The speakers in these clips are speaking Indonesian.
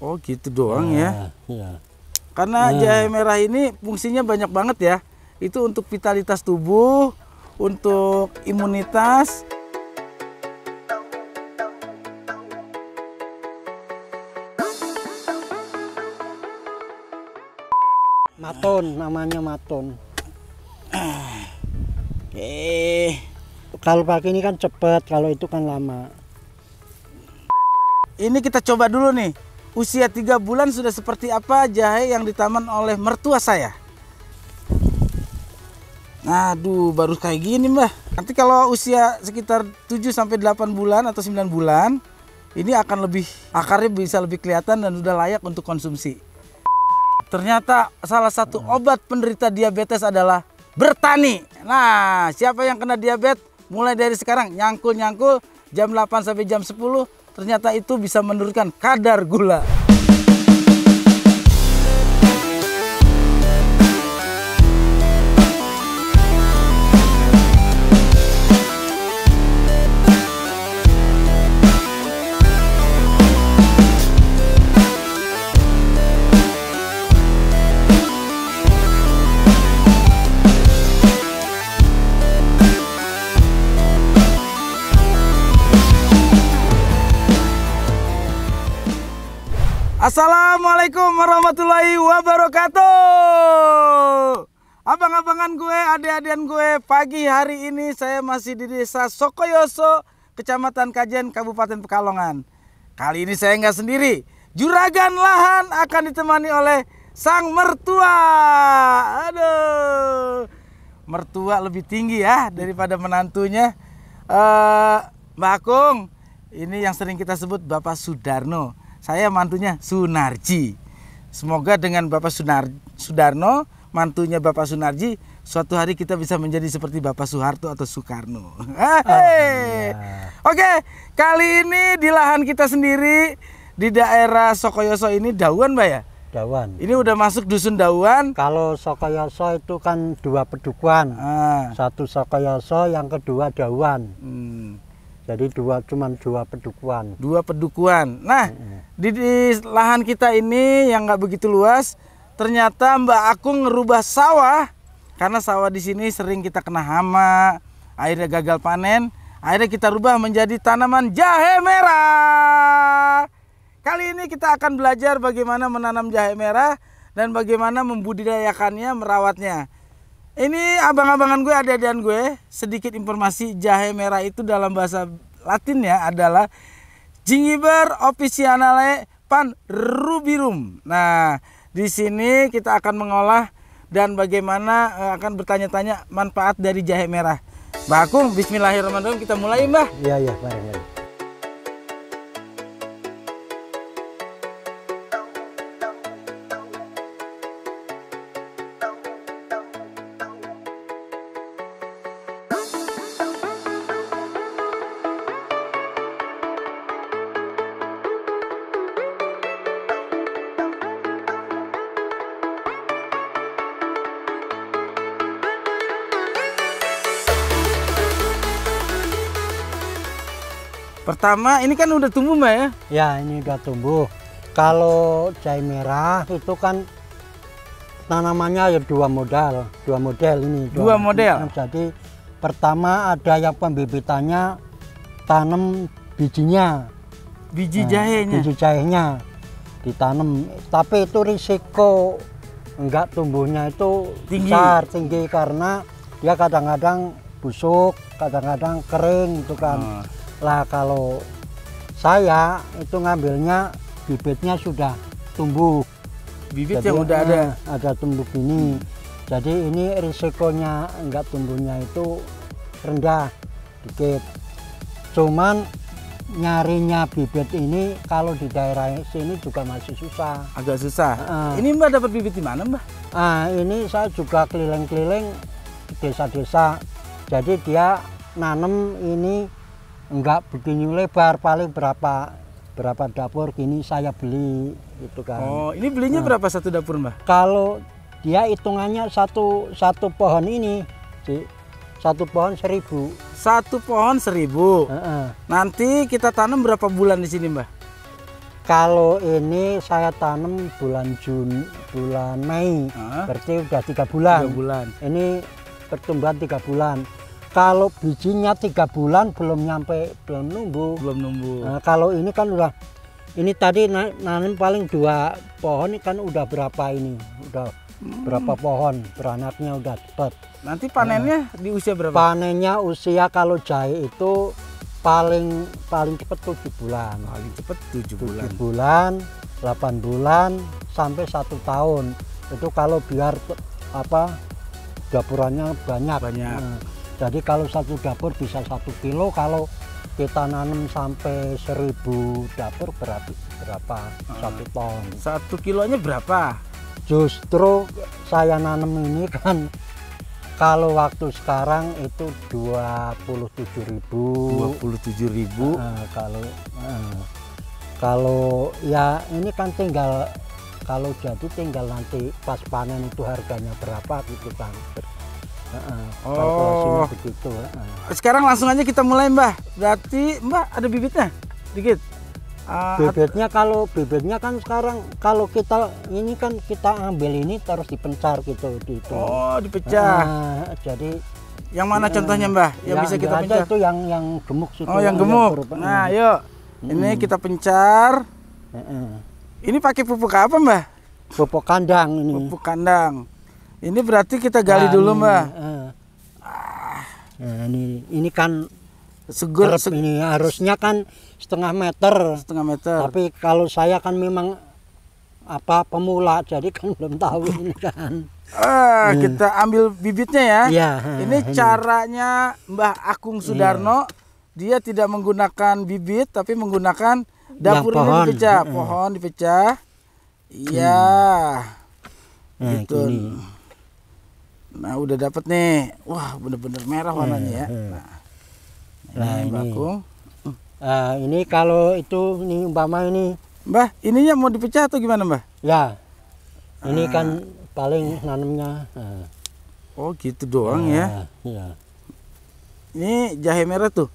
Oh gitu doang ya. Iya. Karena jahe merah ini fungsinya banyak banget ya. Itu untuk vitalitas tubuh, untuk imunitas. Maton, namanya maton. Kalau pakai ini kan cepet, kalau itu kan lama. Ini kita coba dulu nih. Usia 3 bulan sudah seperti apa jahe yang ditaman oleh mertua saya. Aduh, baru kayak gini mbah. Nanti kalau usia sekitar 7-8 bulan atau 9 bulan, ini akan lebih, akarnya bisa lebih kelihatan dan udah layak untuk konsumsi. Ternyata salah satu obat penderita diabetes adalah bertani. Nah, siapa yang kena diabetes mulai dari sekarang nyangkul-nyangkul jam 8 sampai jam 10, ternyata itu bisa menurunkan kadar gula. Assalamualaikum warahmatullahi wabarakatuh. Abang-abangan gue, adik-adikan gue, pagi hari ini saya masih di Desa Sokoyoso, Kecamatan Kajen, Kabupaten Pekalongan. Kali ini saya nggak sendiri. Juragan lahan akan ditemani oleh sang mertua. Aduh, mertua lebih tinggi ya daripada menantunya. Mbak Akung, ini yang sering kita sebut Bapak Sudarno. Saya mantunya Sunarji. Semoga dengan Bapak Sudarno, mantunya Bapak Sunarji, suatu hari kita bisa menjadi seperti Bapak Soeharto atau Soekarno. Oke, kali ini di lahan kita sendiri di daerah Sokoyoso ini Dauan, Mbak ya? Dauan. Ini udah masuk dusun Dauan. Kalau Sokoyoso itu kan 2 pedukuhan. Satu Sokoyoso, yang kedua Dauan. Jadi cuman 2 pedukuhan. 2 pedukuhan. Nah, di lahan kita ini yang nggak begitu luas, ternyata Mbak Akung ngerubah sawah karena sawah di sini sering kita kena hama, akhirnya gagal panen. Akhirnya kita rubah menjadi tanaman jahe merah. Kali ini kita akan belajar bagaimana menanam jahe merah dan bagaimana membudidayakannya, merawatnya. Ini abang-abangan gue, adik-adikan gue, sedikit informasi jahe merah itu dalam bahasa Latinnya adalah Gingiber officinale pan rubirum. Nah, di sini kita akan mengolah dan bagaimana akan bertanya-tanya manfaat dari jahe merah. Mbak Akung, bismillahirrahmanirrahim, kita mulai, Mbak. Iya, bareng. Pertama, ini kan udah tumbuh, Mbak ya? Ya, ini udah tumbuh. Kalau jahe merah itu kan tanamannya ya 2 model ini. 2 model. Jadi pertama ada yang pembibitannya tanam bijinya. Biji jahenya. Biji jahenya ditanam. Tapi itu risiko enggak tumbuhnya itu tinggi karena dia kadang-kadang busuk, kadang-kadang kering gitu kan. Lah kalau saya itu ngambilnya bibitnya sudah tumbuh. Bibit jadi, yang udah ada tumbuh gini. Jadi ini risikonya enggak tumbuhnya itu rendah dikit. Cuman nyarinya bibit ini kalau di daerah sini juga masih susah. Agak susah. Ini Mbak dapat bibit di mana, Mbak? Ini saya juga keliling-keliling di desa-desa. Jadi dia nanam ini enggak begini lebar, paling berapa dapur gini saya beli gitu kan. Oh, ini belinya berapa satu dapur, Mbak? Kalau dia hitungannya satu pohon ini, satu pohon 1.000. 1 pohon 1.000. Nanti kita tanam berapa bulan di sini, Mbak? Kalau ini saya tanam bulan Mei, berarti udah 3 bulan. 3 bulan. Ini pertumbuhan 3 bulan. Kalau bijinya 3 bulan belum numbuh. Belum numbuh. Nah, kalau ini kan udah, ini tadi nanam paling 2 pohon, ini kan udah berapa ini? Udah berapa pohon, beranaknya udah cepat. Nanti panennya di usia berapa? Panennya usia kalau jahe itu paling cepat 7 bulan. Paling cepat 7 bulan. 7 bulan, 8 bulan sampai 1 tahun. Itu kalau biar dapurannya banyak. Banyak. Jadi kalau 1 dapur bisa 1 kilo, kalau kita nanam sampai 1000 dapur berarti berapa? 1 ton. 1 kilonya berapa? Justru saya nanam ini kan kalau waktu sekarang itu 27.000. 27.000. Kalau ya ini kan tinggal, kalau jadi tinggal nanti pas panen itu harganya berapa gitu kan. Kalkulasinya begitu. Sekarang langsung aja kita mulai, Mbah. Berarti Mbah ada bibitnya? Dikit. Bibitnya kan sekarang kalau kita ini kan kita ambil ini terus dipencar gitu gitu. Oh, dipecah. Jadi yang mana contohnya, Mbah? Yang bisa kita pencar? Itu yang gemuk situ. Oh, yang gemuk. Nah, yuk. Ini kita pencar. Ini pakai pupuk apa, Mbah? Pupuk kandang ini. Pupuk kandang. Ini berarti kita gali dulu, Mbah. Nah, ini kan segur ini harusnya kan setengah meter. Tapi kalau saya kan memang pemula, jadi kan belum tahu ini kan. Kita ambil bibitnya ya. Ya, ini caranya Mbah Akung Sudarno. Dia tidak menggunakan bibit tapi menggunakan dapur ini dipecah, pohon dipecah. Iya. Gitu. Nah, udah dapet nih. Wah, bener-bener merah warnanya ya. Nah, ini Mbah Akung. Ini kalau itu nih umpama ini, Mbah, ininya mau dipecah atau gimana, Mbah? Ya. Ini kan paling nanamnya. Oh, gitu doang ya. Iya. Ini jahe merah tuh.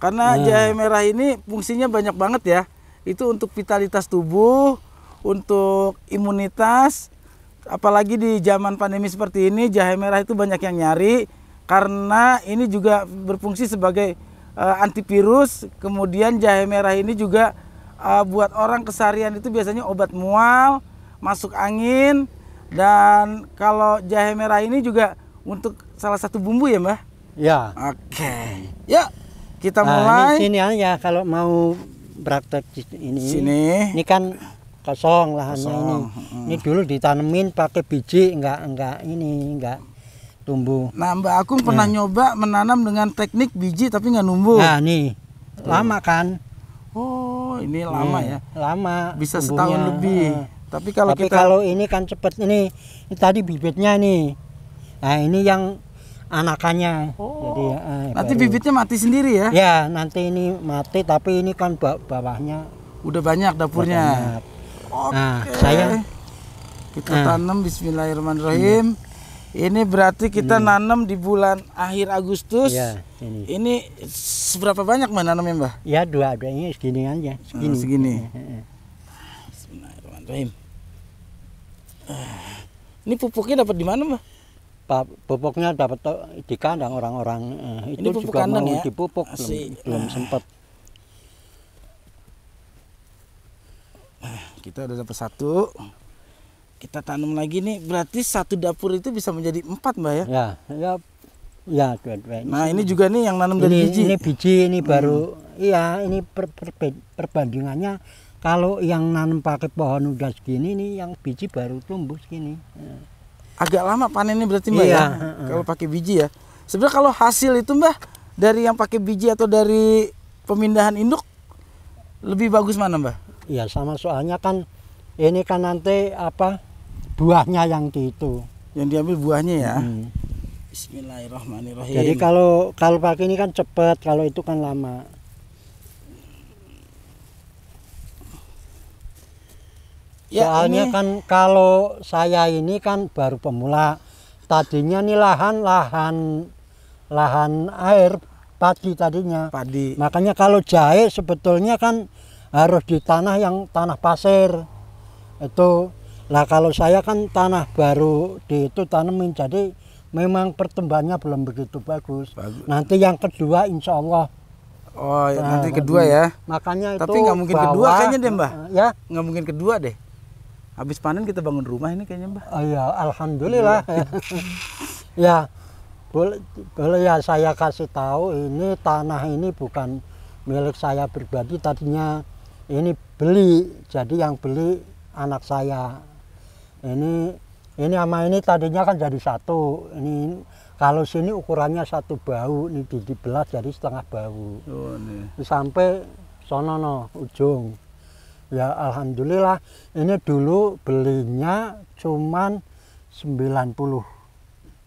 Karena jahe merah ini fungsinya banyak banget ya. Itu untuk vitalitas tubuh, untuk imunitas. Apalagi di zaman pandemi seperti ini, jahe merah itu banyak yang nyari. Karena ini juga berfungsi sebagai antivirus. Kemudian jahe merah ini juga buat orang keseharian itu biasanya obat mual, masuk angin. Dan kalau jahe merah ini juga untuk salah satu bumbu ya, Mbah? Ya. Oke. Yuk, kita mulai. Ini sini aja kalau mau praktek ini. Sini. Ini kan kosong lahannya ini. Ini dulu ditanemin pakai biji, enggak tumbuh. Nah, Mbak Akung pernah nyoba menanam dengan teknik biji tapi nggak numbuh. Nah, nih lama kan. Oh, ini lama ya. Lama. Bisa tumbuhnya. Setahun lebih. Tapi kalau ini kan cepet ini tadi bibitnya nih. Nah, ini yang anakannya. Oh. Jadi nanti bibitnya mati sendiri ya? Ya, nanti ini mati tapi ini kan bawahnya udah banyak dapurnya. Oke. Nah, kita tanam Bismillahirrahmanirrahim. Ini berarti kita nanam di bulan akhir Agustus. Ya, ini seberapa banyak Mbah nanamnya, Mbah? Ya, dua-duanya segini aja. Segini. Bismillahirrahmanirrahim. Ini pupuknya dapat di mana, Mbah? Pupuknya dapat di kandang orang-orang. Itu pupuk juga kandang mau ya? dipupuk, belum sempat. Kita udah dapat 1. Kita tanam lagi nih, berarti 1 dapur itu bisa menjadi 4, Mbah ya? Ya, dua-duanya. Nah, ini juga nih yang nanam dari biji. Ini biji, ini baru. Iya, ini perbandingannya. Kalau yang nanam pakai pohon udah segini, nih yang biji baru tumbuh segini. Agak lama panennya berarti, Mbah, ya? Kalau pakai biji ya. Sebenarnya kalau hasil itu, Mbah, dari yang pakai biji atau dari pemindahan induk, lebih bagus mana, Mbah? Iya, sama, soalnya kan ini kan nanti buahnya yang itu. Yang diambil buahnya ya. Bismillahirrahmanirrahim. Jadi kalau pakai ini kan cepat, kalau itu kan lama. Ya, soalnya kan kalau saya ini kan baru pemula. Tadinya nih lahan air padi tadinya. Padi. Makanya kalau jahe sebetulnya kan harus di tanah yang tanah pasir itu. Lah kalau saya kan tanah baru di itu tanemin, jadi memang pertumbuhannya belum begitu bagus. Nanti yang kedua insya Allah. Oh, nanti kedua ya. Makanya itu. Tapi nggak mungkin kedua kayaknya deh, Mbah. Ya. Nggak mungkin kedua deh. Habis panen kita bangun rumah ini kayaknya, Mbah. Oh ya, alhamdulillah. Ya, boleh ya saya kasih tahu, ini tanah ini bukan milik saya pribadi, tadinya ini beli, jadi yang beli anak saya. Ini sama ini tadinya kan jadi satu. Ini kalau sini ukurannya satu bahu, ini dibelah jadi setengah bahu. Oh, nih. Sampai sono no ujung. Ya alhamdulillah, ini dulu belinya cuman 90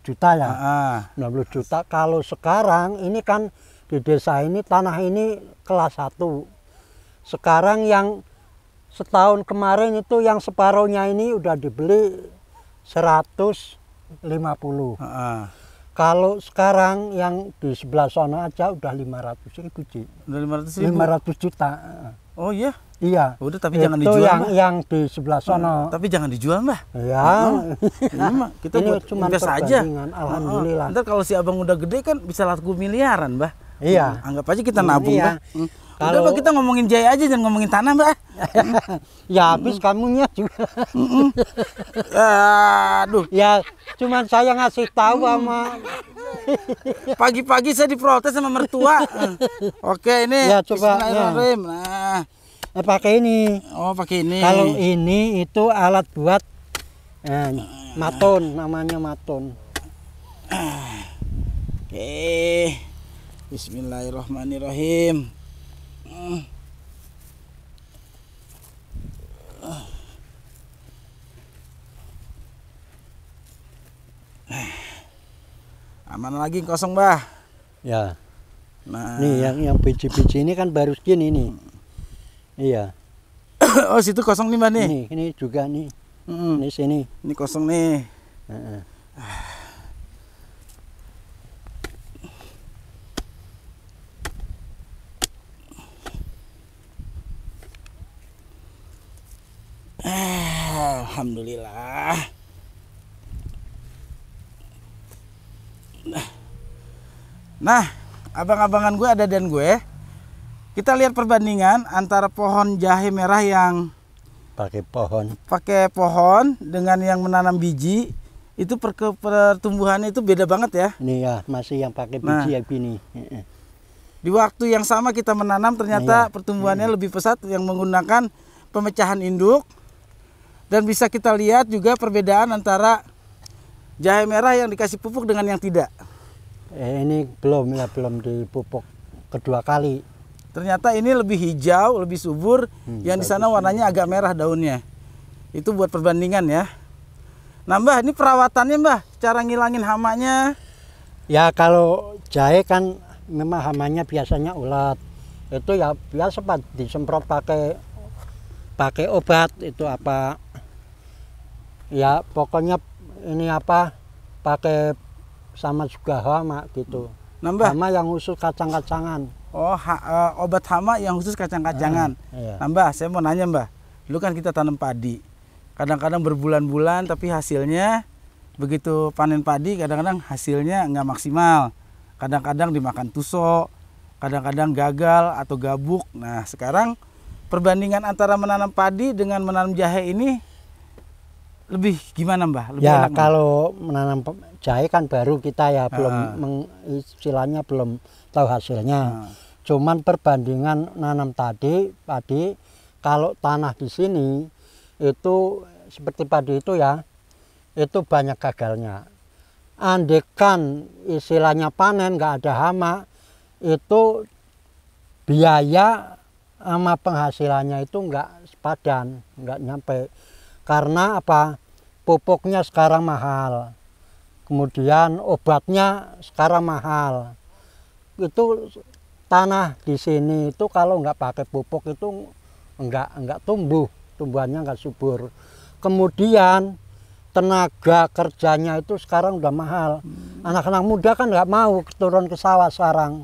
juta ya. 90 juta. Kalau sekarang ini kan di desa ini tanah ini kelas 1. Sekarang yang setahun kemarin itu yang separuhnya ini udah dibeli 150. Kalau sekarang yang di sebelah sana aja udah 500.000 Ji. Udah 500.000. 500 juta. Oh iya. Iya. Udah tapi jangan itu dijual. yang di sebelah sana. Tapi jangan dijual, Mbah. Ya. Ini mah kita ini buat cuma invest aja. Alhamdulillah. Ntar kalau si abang udah gede kan bisa laku miliaran, Mbah. Iya. Anggap aja kita nabung, iya. Mbah. Udah, Mbah, kita ngomongin jaya aja, jangan ngomongin tanah, Mbah. Ya habis kamunya juga. Aduh. Ya cuman saya ngasih tahu sama. Pagi-pagi saya diprotes sama mertua. Oke, ini. Ya coba. Bismillahirrahmanirrahim. Ya. Nah. Pakai ini. Oh, pakai ini. Kalau ini itu alat buat maton, namanya maton. Oke. Bismillahirrahmanirrahim. Aman lagi kosong, Mbah. Ya. Nah, nih yang biji-biji ini kan baru segini nih. Iya. Oh, situ kosong nih, Mbah nih. Ini juga nih. Ini sini. Ini kosong nih. Alhamdulillah. Nah, abang-abangan gue ada dan gue. Kita lihat perbandingan antara pohon jahe merah yang pakai pohon dengan yang menanam biji. Itu pertumbuhannya itu beda banget ya. Ini ya masih yang pakai biji ya gini. Di waktu yang sama kita menanam ternyata pertumbuhannya lebih pesat yang menggunakan pemecahan induk. Dan bisa kita lihat juga perbedaan antara jahe merah yang dikasih pupuk dengan yang tidak. Ini belum dipupuk kedua kali. Ternyata ini lebih hijau, lebih subur. Yang di sana warnanya agak merah daunnya. Itu buat perbandingan ya. Nah, Mbah, ini perawatannya, Mbah, cara ngilangin hamanya. Ya kalau jahe kan memang hamanya biasanya ulat. Itu ya biasa Pak, disemprot pakai obat itu apa. Ya pokoknya ini apa pakai sama juga hama gitu. Nambah hama yang khusus kacang-kacangan. Oh, obat hama yang khusus kacang-kacangan. Iya. Mbah, saya mau nanya, Mbah. Dulu kan kita tanam padi. Kadang-kadang berbulan-bulan tapi hasilnya begitu panen padi kadang-kadang hasilnya nggak maksimal. Kadang-kadang dimakan tusuk, kadang-kadang gagal atau gabuk. Nah, sekarang perbandingan antara menanam padi dengan menanam jahe ini lebih gimana, Mbah? Lebih ya enak, kalau menanam jahe kan baru kita ya istilahnya belum tahu hasilnya. Cuman perbandingan nanam padi kalau tanah di sini itu seperti padi itu ya itu banyak gagalnya. Andekan istilahnya panen nggak ada hama itu biaya sama penghasilannya itu nggak sepadan, nggak nyampe. Karena apa? Pupuknya sekarang mahal. Kemudian obatnya sekarang mahal. Itu tanah di sini itu kalau nggak pakai pupuk itu nggak tumbuh, tumbuhannya nggak subur. Kemudian tenaga kerjanya itu sekarang udah mahal. Anak-anak muda kan nggak mau turun ke sawah sekarang.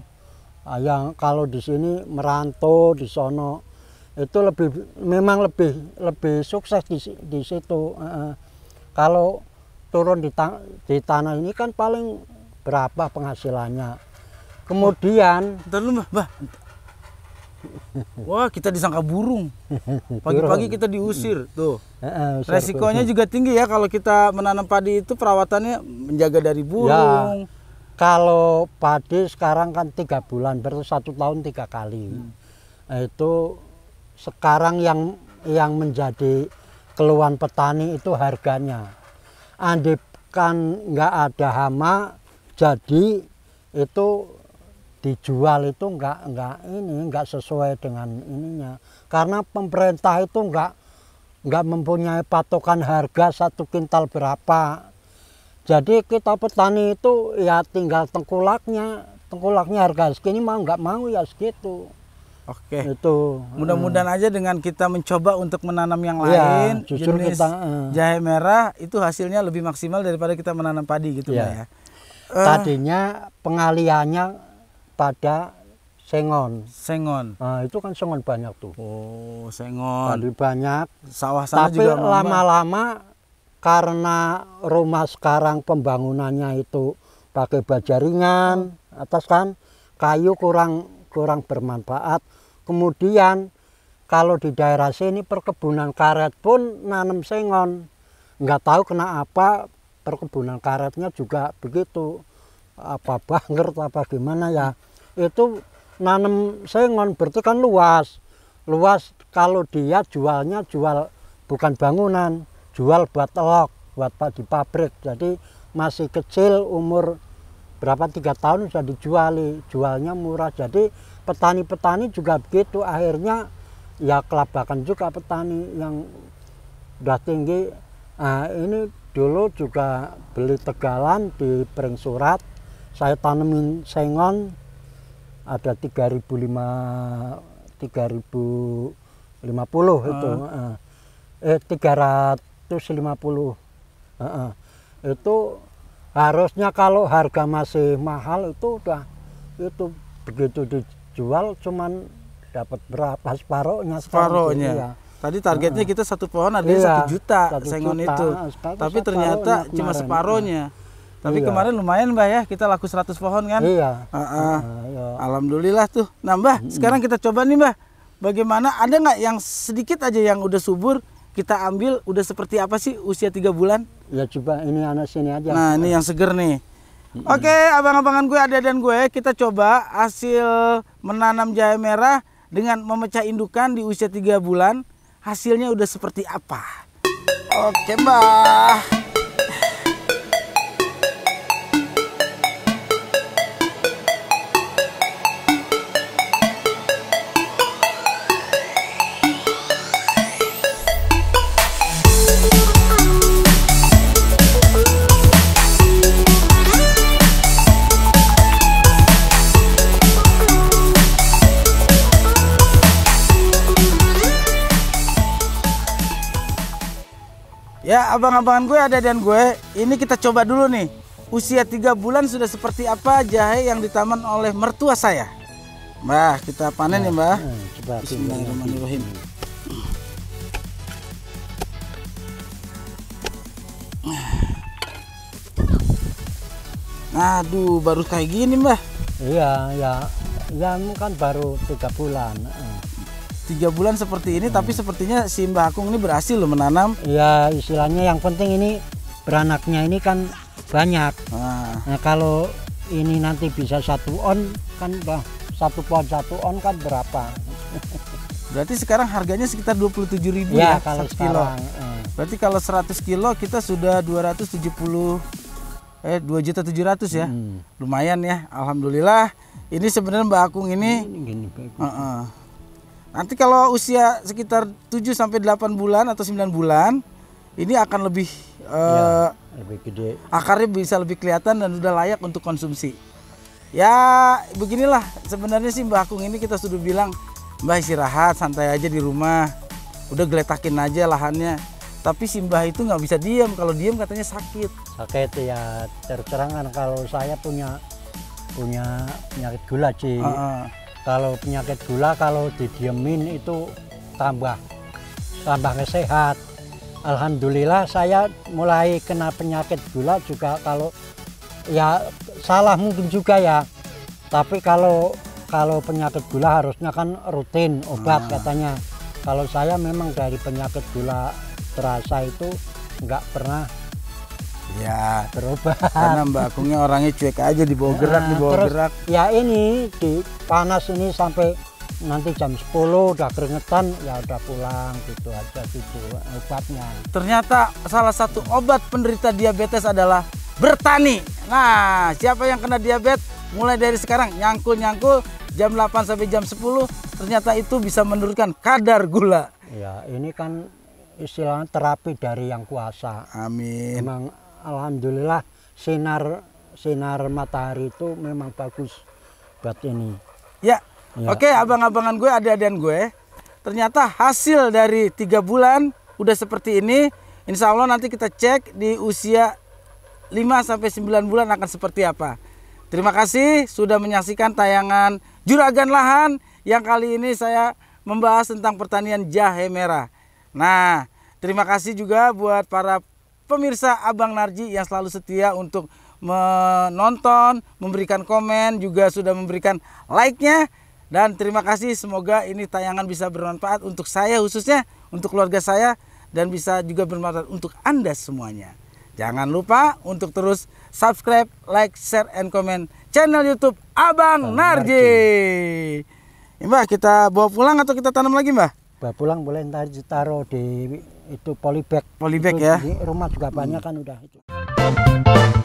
Yang kalau di sini merantau di sono itu memang lebih sukses di situ. Kalau turun di tanah ini kan paling berapa penghasilannya. Kemudian Bentar dulu Mbah. Wah, kita disangka burung. Pagi-pagi kita diusir tuh. Resikonya juga tinggi ya kalau kita menanam padi itu, perawatannya menjaga dari burung. Ya, kalau padi sekarang kan 3 bulan, berarti 1 tahun 3 kali. Itu sekarang yang menjadi keluhan petani itu harganya. Andai kan nggak ada hama, jadi itu dijual itu nggak sesuai dengan ininya, karena pemerintah itu nggak mempunyai patokan harga 1 kintal berapa. Jadi kita petani itu ya tinggal tengkulaknya harga segini, mau nggak mau ya segitu. Oke. Itu Mudah-mudahan aja dengan kita mencoba untuk menanam yang Ya, lain, justru jenis jahe merah itu hasilnya lebih maksimal daripada kita menanam padi gitu Ya. Mbak ya. Tadinya pengaliannya pada sengon. Sengon. Nah, itu kan sengon banyak tuh. Oh, sengon. Padi banyak. Sawah sana Tapi juga lama-lama karena rumah sekarang pembangunannya itu pakai baja ringan, atas kan kayu kurang bermanfaat. Kemudian kalau di daerah sini perkebunan karet pun nanam sengon. Nggak tahu kena apa, perkebunan karetnya juga begitu. Apa bangker apa gimana ya. Itu nanam sengon berarti kan luas. Kalau dia jualnya bukan bangunan, jual buat telok, buat di pabrik. Jadi masih kecil, umur berapa 3 tahun sudah jualnya murah. Jadi petani-petani juga begitu, akhirnya ya kelabakan juga petani yang udah tinggi. Nah, ini dulu juga beli tegalan di Pring Surat, saya tanemin sengon ada 3.050 itu. 350. Itu harusnya kalau harga masih mahal itu udah itu begitu dijual cuman dapat berapa separohnya. Separohnya. Tadi targetnya kita 1 pohon ada 1 juta sengon itu. Tapi ternyata cuma separohnya. Tapi kemarin lumayan Mbah ya, kita laku 100 pohon kan? Iya. Alhamdulillah tuh. Nah Mbah, sekarang kita coba nih Mbah. Bagaimana, ada nggak yang sedikit aja yang udah subur kita ambil, udah seperti apa sih usia 3 bulan? Ya coba ini anak sini aja. Nah ini yang seger nih. Oke, abang-abangan gue, adik-adikan gue, kita coba hasil menanam jahe merah dengan memecah indukan di usia 3 bulan. Hasilnya udah seperti apa? Oke Mbah. Ya abang-abangan gue, adik-adikan gue, ini kita coba dulu nih. Usia 3 bulan sudah seperti apa jahe yang ditaman oleh mertua saya. Mbah, kita panen ya Mbah. Bismillahirrahmanirrahim. Aduh, baru kayak gini Mbah. Iya, ya kan baru 3 bulan. 3 bulan seperti ini, tapi sepertinya si Mbah Akung ini berhasil loh menanam. Ya istilahnya yang penting ini beranaknya ini kan banyak. Nah kalau ini nanti bisa 1 on kan udah 1 pohon 1 on kan berapa? Berarti sekarang harganya sekitar 27.000 ya, ya kalau 1 kilo. Berarti kalau 100 kilo kita sudah 2.700.000 ya. Lumayan ya, alhamdulillah. Ini sebenarnya Mbah Akung ini nanti kalau usia sekitar 7 sampai 8 bulan atau 9 bulan ini akan lebih lebih gede. Akarnya bisa lebih kelihatan dan udah layak untuk konsumsi. Ya beginilah sebenarnya sih Mbah Akung ini, kita sudah bilang Mbah istirahat santai aja di rumah, udah geletakin aja lahannya. Tapi si Mbah itu nggak bisa diam, kalau diam katanya sakit. Sakit ya, tercerang kan kalau saya punya penyakit gula sih. Kalau penyakit gula kalau didiemin itu tambah sehat. Alhamdulillah saya mulai kena penyakit gula juga, kalau ya salah mungkin juga ya. Tapi kalau penyakit gula harusnya kan rutin obat katanya. Kalau saya memang dari penyakit gula terasa itu nggak pernah Ya, berobat. karena Mbak Agungnya orangnya cuek aja, dibawa gerak, dibawa Terus, gerak. ya ini di panas ini sampai nanti jam 10 udah keringetan, ya udah pulang gitu aja gitu obatnya. Ternyata salah satu obat penderita diabetes adalah bertani. Nah, siapa yang kena diabetes mulai dari sekarang nyangkul-nyangkul jam 8 sampai jam 10, ternyata itu bisa menurunkan kadar gula. Ya ini kan istilahnya terapi dari Yang Kuasa. Amin. Memang alhamdulillah sinar matahari itu memang bagus buat ini. Ya, Ya. oke abang-abangan gue, adik-adikan gue. Ternyata hasil dari 3 bulan udah seperti ini. Insya Allah nanti kita cek di usia 5 sampai 9 bulan akan seperti apa. Terima kasih sudah menyaksikan tayangan Juragan Lahan yang kali ini saya membahas tentang pertanian jahe merah. Nah, terima kasih juga buat para pemirsa Abang Narji yang selalu setia untuk menonton, memberikan komen, juga sudah memberikan like-nya. Dan terima kasih, semoga ini tayangan bisa bermanfaat untuk saya khususnya, untuk keluarga saya, dan bisa juga bermanfaat untuk Anda semuanya. Jangan lupa untuk terus subscribe, like, share, and comment channel YouTube Abang Narji. Mbak, kita bawa pulang atau kita tanam lagi, Mbak? Bawa pulang boleh, ntar ditaruh di itu polybag. Polybag Itu ya. Di rumah juga banyak kan udah itu.